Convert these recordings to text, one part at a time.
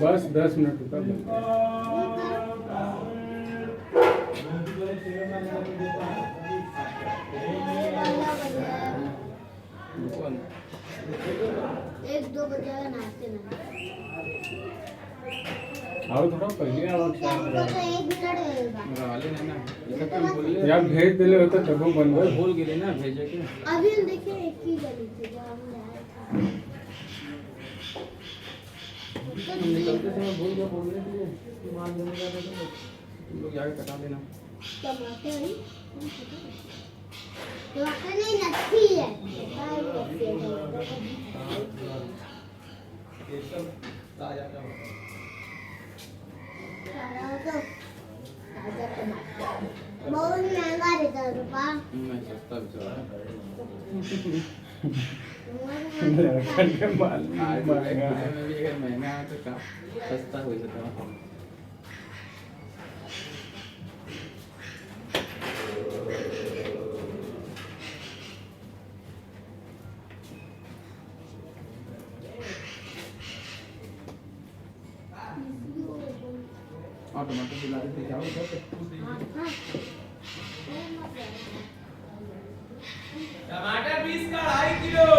बस 10 minute होता एक दो बजे नाचते ना और थोड़ा पहले आवाज तो एक मिनट वाले नहीं ना ऐसा क्यों बोल रहे यार भेज दिले होता तब बनवा भूल गए ना भेजे के अभी हम देखिए एक ही गली थी जो हम जाए हम निकलते समय भूल गए बोलने के लिए मान देने का तो तुम लोग जाके कटा देना टमाटर ही टमाटर नहीं नथी है ये सब ताजा टमाटर ताजा टमाटर बहुत महंगा देता है पापा मैं सस्ता बेचा लड़कन के माल महंगा में भी अगर महंगा है तो का सस्ता हो जाता है हाँ टमाटर दिला देते क्या होता है टमाटर 20 का 2.5 किलो।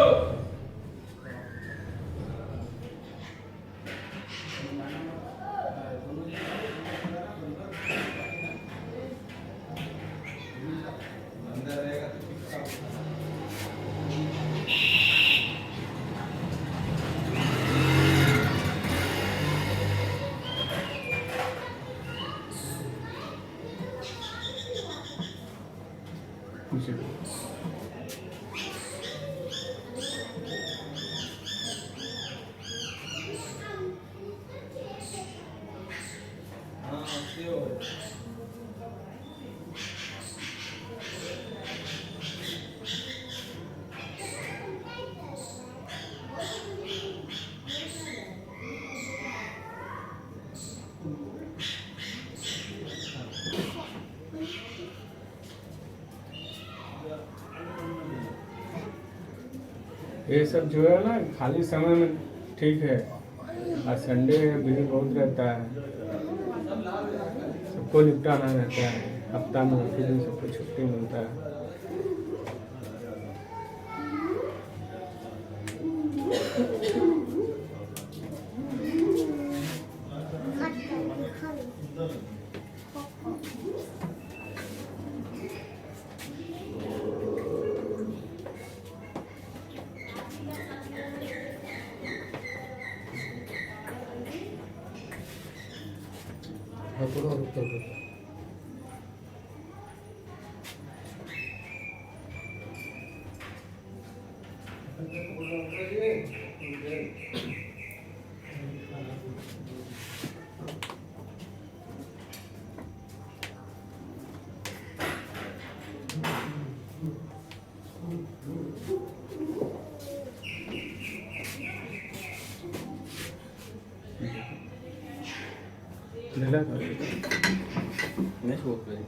पीछे हाँ श्योर। ये सब जो है ना खाली समय में ठीक है, और संडे भीड़ बहुत रहता है, सबको निपटाना रहता है, हफ्ता में एक दिन सबको छुट्टी मिलता है। मटन खाली हाँ थोड़ा और ऊपर कर मिला था। नहीं वो करें